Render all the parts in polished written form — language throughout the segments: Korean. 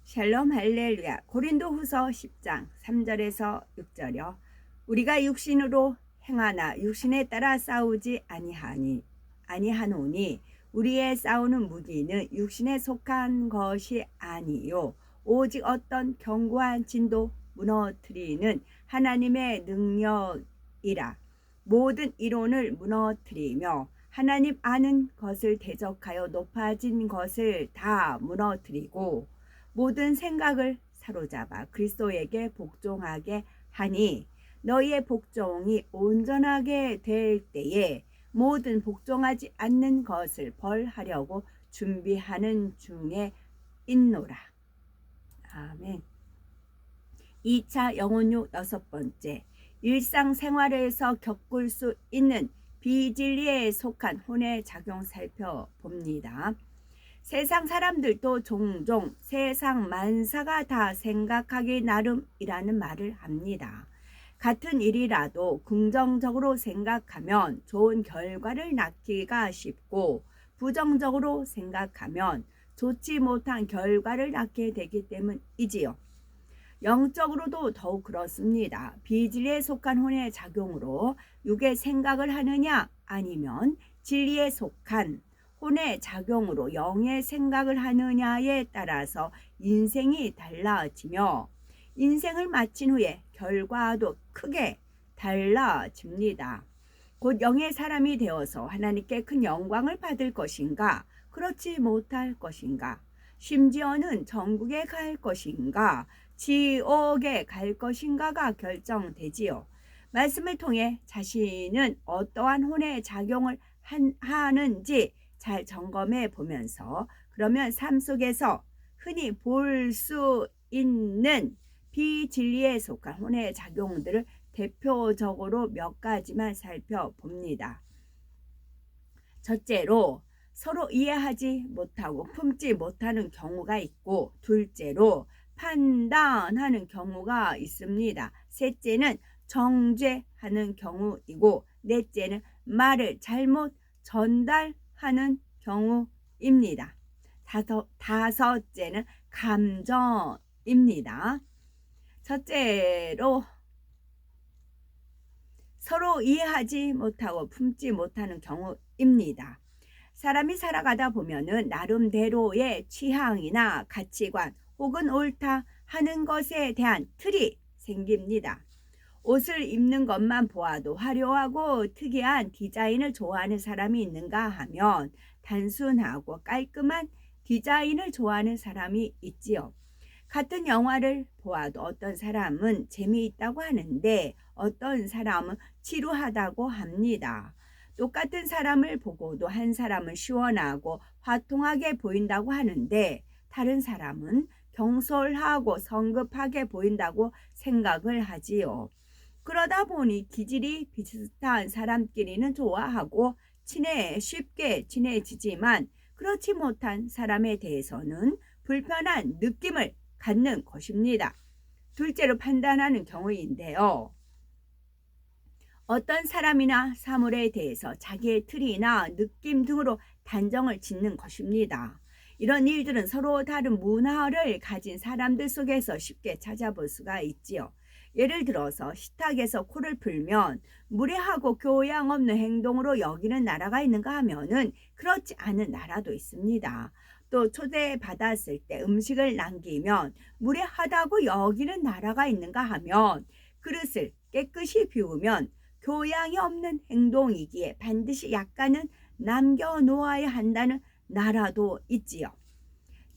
샬롬 할렐루야. 고린도후서 10장 3절에서 6절이요. 우리가 육신으로 행하나 육신에 따라 싸우지 아니하노니 우리의 싸우는 무기는 육신에 속한 것이 아니요 오직 어떤 견고한 진도 무너뜨리는 하나님의 능력이라. 모든 이론을 무너뜨리며 하나님 아는 것을 대적하여 높아진 것을 다 무너뜨리고 모든 생각을 사로잡아 그리스도에게 복종하게 하니 너희의 복종이 온전하게 될 때에 모든 복종하지 않는 것을 벌하려고 준비하는 중에 있노라. 아멘. 2차 영혼육 6번째, 일상생활에서 겪을 수 있는 비진리에 속한 혼의 작용 살펴봅니다. 세상 사람들도 종종 세상 만사가 다 생각하기 나름이라는 말을 합니다. 같은 일이라도 긍정적으로 생각하면 좋은 결과를 낳기가 쉽고 부정적으로 생각하면 좋지 못한 결과를 낳게 되기 때문이지요. 영적으로도 더욱 그렇습니다. 비진리에 속한 혼의 작용으로 육의 생각을 하느냐 아니면 진리에 속한 혼의 작용으로 영의 생각을 하느냐에 따라서 인생이 달라지며 인생을 마친 후에 결과도 크게 달라집니다. 곧 영의 사람이 되어서 하나님께 큰 영광을 받을 것인가, 그렇지 못할 것인가, 심지어는 천국에 갈 것인가, 지옥에 갈 것인가가 결정되지요. 말씀을 통해 자신은 어떠한 혼의 작용을 하는지 잘 점검해 보면서 그러면 삶 속에서 흔히 볼 수 있는 비진리에 속한 혼의 작용들을 대표적으로 몇 가지만 살펴봅니다. 첫째로 서로 이해하지 못하고 품지 못하는 경우가 있고, 둘째로 판단하는 경우가 있습니다. 셋째는 정죄하는 경우이고, 넷째는 말을 잘못 전달하는 경우입니다. 다섯째는 감정입니다. 첫째로 서로 이해하지 못하고 품지 못하는 경우입니다. 사람이 살아가다 보면은 나름대로의 취향이나 가치관 혹은 옳다 하는 것에 대한 틀이 생깁니다. 옷을 입는 것만 보아도 화려하고 특이한 디자인을 좋아하는 사람이 있는가 하면 단순하고 깔끔한 디자인을 좋아하는 사람이 있지요. 같은 영화를 보아도 어떤 사람은 재미있다고 하는데 어떤 사람은 지루하다고 합니다. 똑같은 사람을 보고도 한 사람은 시원하고 화통하게 보인다고 하는데 다른 사람은 경솔하고 성급하게 보인다고 생각을 하지요. 그러다 보니 기질이 비슷한 사람끼리는 좋아하고 쉽게 친해지지만 그렇지 못한 사람에 대해서는 불편한 느낌을 갖는 것입니다. 둘째로 판단하는 경우인데요. 어떤 사람이나 사물에 대해서 자기의 틀이나 느낌 등으로 단정을 짓는 것입니다. 이런 일들은 서로 다른 문화를 가진 사람들 속에서 쉽게 찾아볼 수가 있지요. 예를 들어서 식탁에서 코를 풀면 무례하고 교양 없는 행동으로 여기는 나라가 있는가 하면은 그렇지 않은 나라도 있습니다. 또 초대받았을 때 음식을 남기면 무례하다고 여기는 나라가 있는가 하면 그릇을 깨끗이 비우면 교양이 없는 행동이기에 반드시 약간은 남겨놓아야 한다는 나라도 있지요.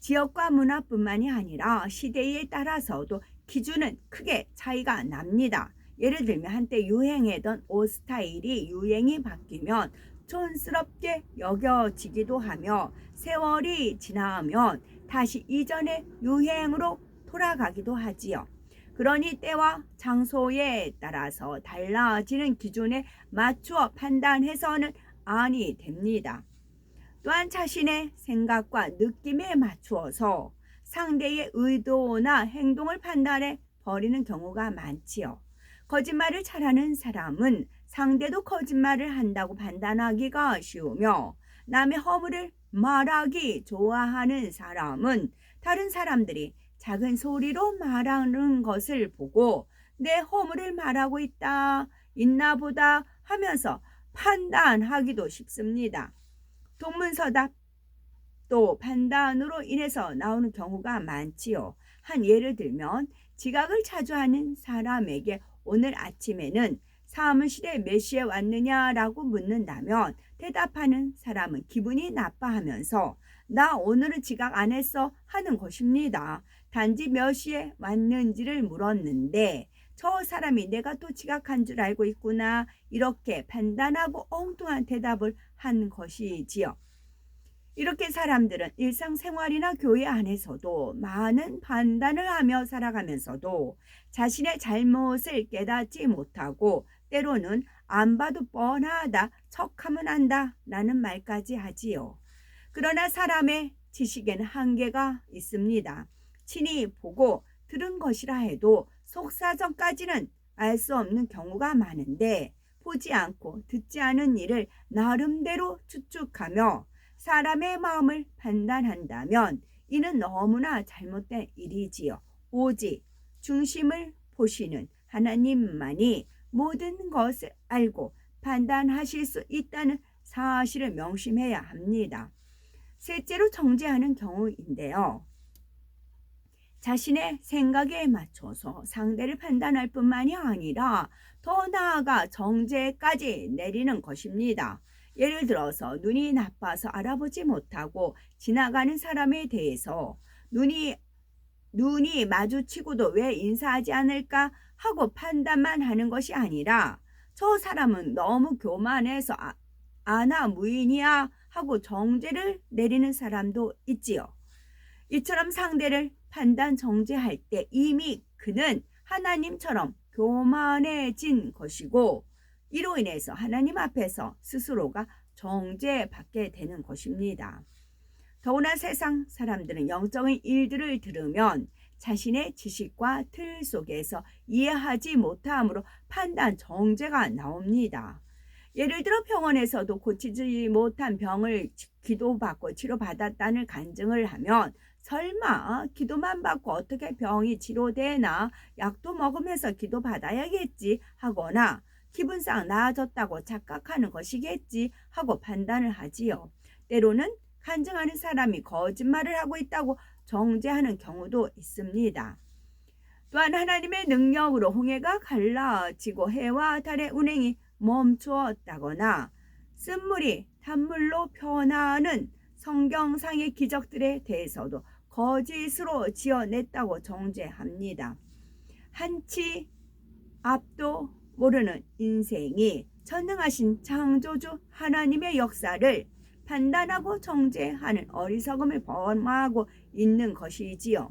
지역과 문화뿐만이 아니라 시대에 따라서도 기준은 크게 차이가 납니다. 예를 들면 한때 유행했던 옷 스타일이 유행이 바뀌면 촌스럽게 여겨지기도 하며 세월이 지나면 다시 이전의 유행으로 돌아가기도 하지요. 그러니 때와 장소에 따라서 달라지는 기준에 맞추어 판단해서는 아니 됩니다. 또한 자신의 생각과 느낌에 맞추어서 상대의 의도나 행동을 판단해 버리는 경우가 많지요. 거짓말을 잘하는 사람은 상대도 거짓말을 한다고 판단하기가 쉬우며 남의 허물을 말하기 좋아하는 사람은 다른 사람들이 작은 소리로 말하는 것을 보고 내 허물을 말하고 있나 보다 하면서 판단하기도 쉽습니다. 동문서답 또 판단으로 인해서 나오는 경우가 많지요. 한 예를 들면 지각을 자주 하는 사람에게 오늘 아침에는 사무실에 몇 시에 왔느냐라고 묻는다면 대답하는 사람은 기분이 나빠하면서 나 오늘은 지각 안 했어 하는 것입니다. 단지 몇 시에 왔는지를 물었는데 저 사람이 내가 또 지각한 줄 알고 있구나 이렇게 판단하고 엉뚱한 대답을 한 것이지요. 이렇게 사람들은 일상생활이나 교회 안에서도 많은 판단을 하며 살아가면서도 자신의 잘못을 깨닫지 못하고 때로는 안 봐도 뻔하다, 척하면 안다 라는 말까지 하지요. 그러나 사람의 지식에는 한계가 있습니다. 친히 보고 들은 것이라 해도 속사정까지는 알 수 없는 경우가 많은데 보지 않고 듣지 않은 일을 나름대로 추측하며 사람의 마음을 판단한다면 이는 너무나 잘못된 일이지요. 오직 중심을 보시는 하나님만이 모든 것을 알고 판단하실 수 있다는 사실을 명심해야 합니다. 셋째로 정죄하는 경우인데요. 자신의 생각에 맞춰서 상대를 판단할 뿐만이 아니라 더 나아가 정죄까지 내리는 것입니다. 예를 들어서 눈이 나빠서 알아보지 못하고 지나가는 사람에 대해서 눈이 마주치고도 왜 인사하지 않을까 하고 판단만 하는 것이 아니라 저 사람은 너무 교만해서 아나무인이야 하고 정죄를 내리는 사람도 있지요. 이처럼 상대를 판단 정죄할 때 이미 그는 하나님처럼 교만해진 것이고 이로 인해서 하나님 앞에서 스스로가 정죄받게 되는 것입니다. 더구나 세상 사람들은 영적인 일들을 들으면 자신의 지식과 틀 속에서 이해하지 못함으로 판단 정죄가 나옵니다. 예를 들어 병원에서도 고치지 못한 병을 기도받고 치료받았다는 간증을 하면 설마 기도만 받고 어떻게 병이 치료되나 약도 먹으면서 기도받아야겠지 하거나 기분상 나아졌다고 착각하는 것이겠지 하고 판단을 하지요. 때로는 간증하는 사람이 거짓말을 하고 있다고 정죄하는 경우도 있습니다. 또한 하나님의 능력으로 홍해가 갈라지고 해와 달의 운행이 멈추었다거나 쓴물이 단물로 변하는 성경상의 기적들에 대해서도 거짓으로 지어냈다고 정죄합니다. 한치 앞도 모르는 인생이 전능하신 창조주 하나님의 역사를 판단하고 정죄하는 어리석음을 범하고 있는 것이지요.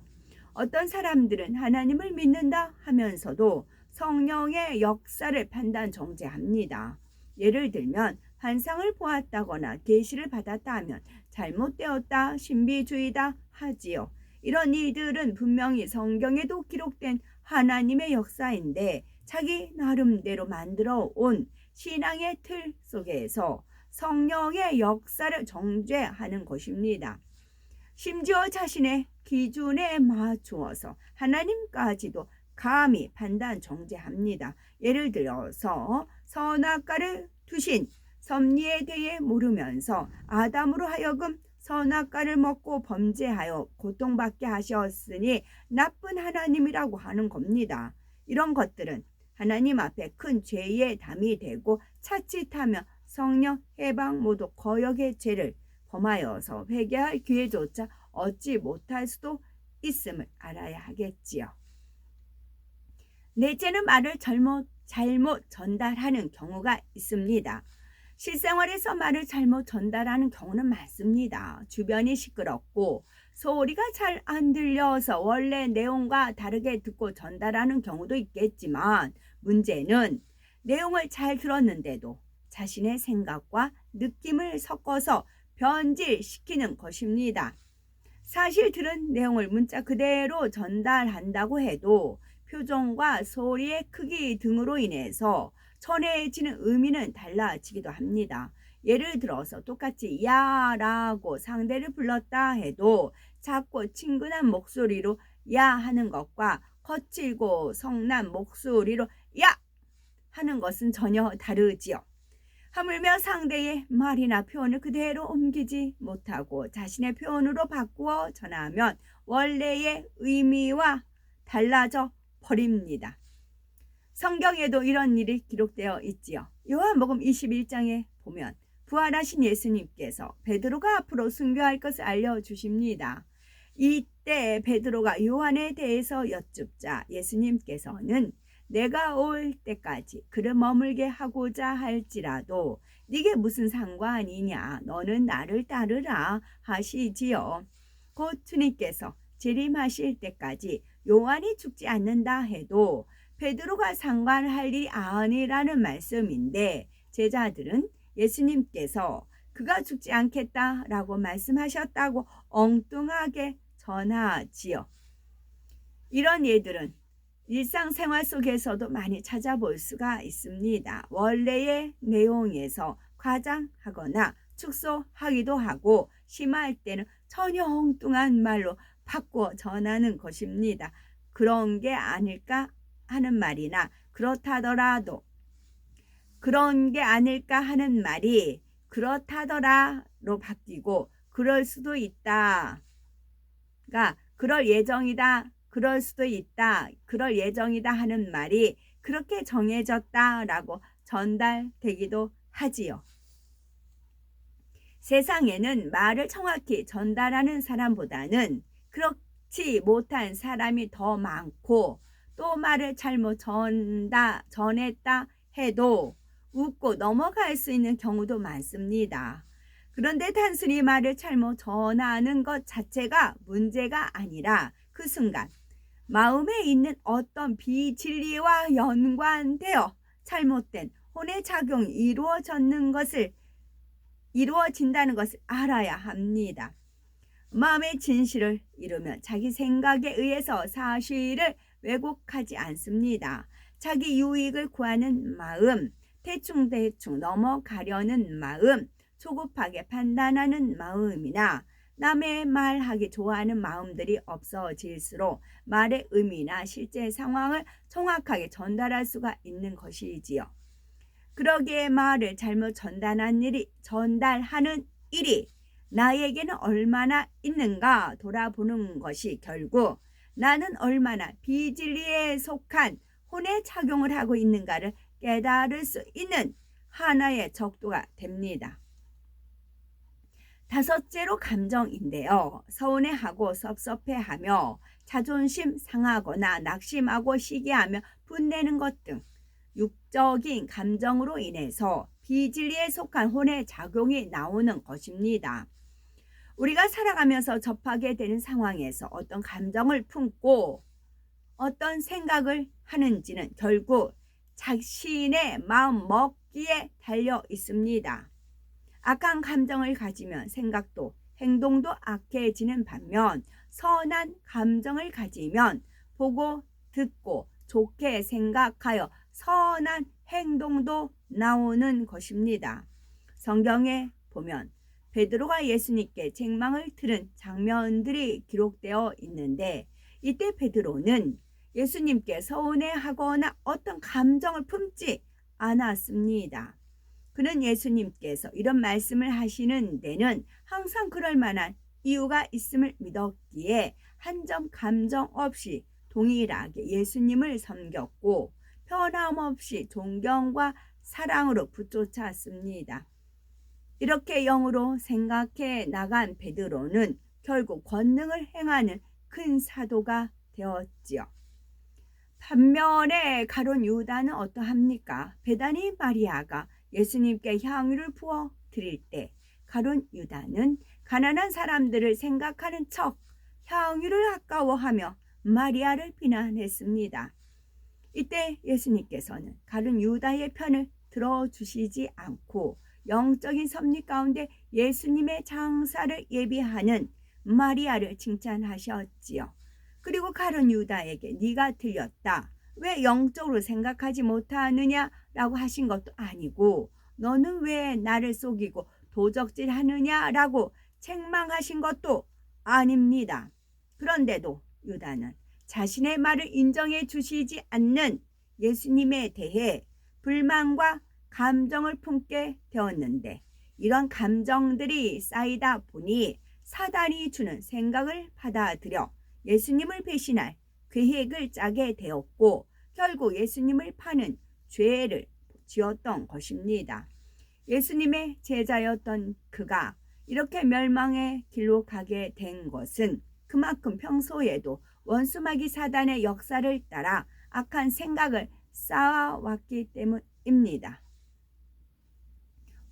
어떤 사람들은 하나님을 믿는다 하면서도 성령의 역사를 판단 정죄합니다. 예를 들면 환상을 보았다거나 계시를 받았다 하면 잘못되었다, 신비주의다 하지요. 이런 일들은 분명히 성경에도 기록된 하나님의 역사인데 자기 나름대로 만들어 온 신앙의 틀 속에서 성령의 역사를 정죄하는 것입니다. 심지어 자신의 기준에 맞추어서 하나님까지도 감히 판단 정죄합니다. 예를 들어서 선악과를 두신 섭리에 대해 모르면서 아담으로 하여금 선악과를 먹고 범죄하여 고통받게 하셨으니 나쁜 하나님이라고 하는 겁니다. 이런 것들은 하나님 앞에 큰 죄의 담이 되고 자칫하며 성령 해방 모두 거역의 죄를 범하여서 회개할 기회조차 얻지 못할 수도 있음을 알아야 하겠지요. 넷째는 말을 잘못 전달하는 경우가 있습니다. 실생활에서 말을 잘못 전달하는 경우는 많습니다. 주변이 시끄럽고 소리가 잘 안 들려서 원래 내용과 다르게 듣고 전달하는 경우도 있겠지만 문제는 내용을 잘 들었는데도 자신의 생각과 느낌을 섞어서 변질시키는 것입니다. 사실 들은 내용을 문자 그대로 전달한다고 해도 표정과 소리의 크기 등으로 인해서 전해지는 의미는 달라지기도 합니다. 예를 들어서 똑같이 야라고 상대를 불렀다 해도 작고 친근한 목소리로 야 하는 것과 거칠고 성난 목소리로 야 하는 것은 전혀 다르지요. 하물며 상대의 말이나 표현을 그대로 옮기지 못하고 자신의 표현으로 바꾸어 전하면 원래의 의미와 달라져 버립니다. 성경에도 이런 일이 기록되어 있지요. 요한복음 21장에 보면 부활하신 예수님께서 베드로가 앞으로 순교할 것을 알려주십니다. 이때 베드로가 요한에 대해서 여쭙자 예수님께서는 내가 올 때까지 그를 머물게 하고자 할지라도 네게 무슨 상관이냐, 너는 나를 따르라 하시지요. 곧 주님께서 재림하실 때까지 요한이 죽지 않는다 해도 베드로가 상관할 일이 아니라는 말씀인데, 제자들은 예수님께서 그가 죽지 않겠다라고 말씀하셨다고 엉뚱하게 전하지요. 이런 예들은 일상생활 속에서도 많이 찾아볼 수가 있습니다. 원래의 내용에서 과장하거나 축소하기도 하고 심할 때는 전혀 엉뚱한 말로 바꿔 전하는 것입니다. 그런 게 아닐까 하는 말이나 그렇다더라도 그런 게 아닐까 하는 말이 그렇다더라로 바뀌고 그럴 수도 있다가 그럴 예정이다, 그럴 수도 있다, 그럴 예정이다 하는 말이 그렇게 정해졌다라고 전달되기도 하지요. 세상에는 말을 정확히 전달하는 사람보다는 그렇지 못한 사람이 더 많고, 또 말을 잘못 전했다 해도 웃고 넘어갈 수 있는 경우도 많습니다. 그런데 단순히 말을 잘못 전하는 것 자체가 문제가 아니라 그 순간 마음에 있는 어떤 비진리와 연관되어 잘못된 혼의 작용이 이루어진다는 것을 알아야 합니다. 마음의 진실을 이루면 자기 생각에 의해서 사실을 왜곡하지 않습니다. 자기 유익을 구하는 마음, 대충대충 넘어가려는 마음, 조급하게 판단하는 마음이나 남의 말하기 좋아하는 마음들이 없어질수록 말의 의미나 실제 상황을 정확하게 전달할 수가 있는 것이지요. 그러기에 말을 잘못 전달하는 일이 나에게는 얼마나 있는가 돌아보는 것이 결국 나는 얼마나 비진리에 속한 혼의 작용을 하고 있는가를 깨달을 수 있는 하나의 적도가 됩니다. 다섯째로 감정인데요. 서운해하고 섭섭해하며 자존심 상하거나 낙심하고 시기하며 분내는 것 등 육적인 감정으로 인해서 비진리에 속한 혼의 작용이 나오는 것입니다. 우리가 살아가면서 접하게 되는 상황에서 어떤 감정을 품고 어떤 생각을 하는지는 결국 자신의 마음 먹기에 달려 있습니다. 악한 감정을 가지면 생각도 행동도 악해지는 반면 선한 감정을 가지면 보고 듣고 좋게 생각하여 선한 행동도 나오는 것입니다. 성경에 보면 베드로가 예수님께 책망을 들은 장면들이 기록되어 있는데, 이때 베드로는 예수님께 서운해하거나 어떤 감정을 품지 않았습니다. 그는 예수님께서 이런 말씀을 하시는 데는 항상 그럴 만한 이유가 있음을 믿었기에 한 점 감정 없이 동일하게 예수님을 섬겼고 변함없이 존경과 사랑으로 붙쫓았습니다. 이렇게 영으로 생각해 나간 베드로는 결국 권능을 행하는 큰 사도가 되었지요. 반면에 가룟 유다는 어떠합니까? 베다니 마리아가 예수님께 향유를 부어 드릴 때 가룟 유다는 가난한 사람들을 생각하는 척 향유를 아까워하며 마리아를 비난했습니다. 이때 예수님께서는 가룟 유다의 편을 들어주시지 않고 영적인 섭리 가운데 예수님의 장사를 예비하는 마리아를 칭찬하셨지요. 그리고 가룟 유다에게 네가 틀렸다, 왜 영적으로 생각하지 못하느냐라고 하신 것도 아니고 너는 왜 나를 속이고 도적질하느냐라고 책망하신 것도 아닙니다. 그런데도 유다는 자신의 말을 인정해 주시지 않는 예수님에 대해 불만과 감정을 품게 되었는데, 이런 감정들이 쌓이다 보니 사단이 주는 생각을 받아들여 예수님을 배신할 계획을 짜게 되었고, 결국 예수님을 파는 죄를 지었던 것입니다. 예수님의 제자였던 그가 이렇게 멸망의 길로 가게 된 것은 그만큼 평소에도 원수마귀 사단의 역사를 따라 악한 생각을 쌓아왔기 때문입니다.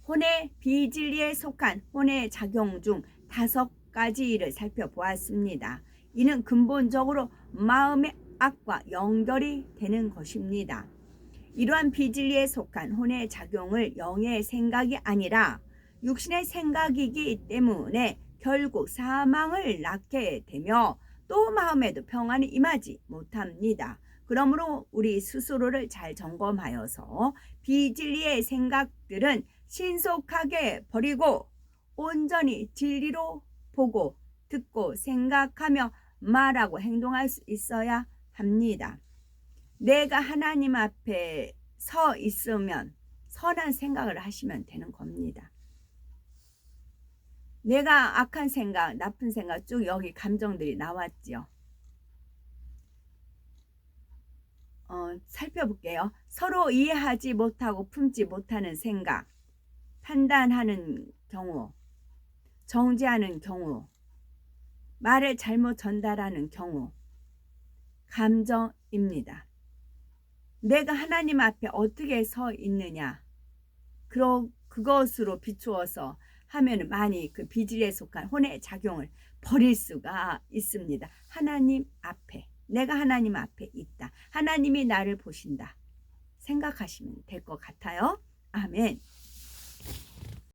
혼의 비진리에 속한 혼의 작용 중 5가지를 살펴보았습니다. 이는 근본적으로 마음의 악과 연결이 되는 것입니다. 이러한 비진리에 속한 혼의 작용을 영의 생각이 아니라 육신의 생각이기 때문에 결국 사망을 낳게 되며 또 마음에도 평안이 임하지 못합니다. 그러므로 우리 스스로를 잘 점검하여서 비진리의 생각들은 신속하게 버리고 온전히 진리로 보고 듣고 생각하며 말하고 행동할 수 있어야 합니다. 내가 하나님 앞에 서 있으면 선한 생각을 하시면 되는 겁니다. 내가 악한 생각, 나쁜 생각 쭉 여기 감정들이 나왔죠. 살펴볼게요. 서로 이해하지 못하고 품지 못하는 생각, 판단하는 경우, 정죄하는 경우, 말을 잘못 전달하는 경우, 감정입니다. 내가 하나님 앞에 어떻게 서 있느냐, 그것으로 비추어서 하면 많이 그 비질에 속한 혼의 작용을 버릴 수가 있습니다. 하나님 앞에, 내가 하나님 앞에 있다, 하나님이 나를 보신다 생각하시면 될 것 같아요. 아멘.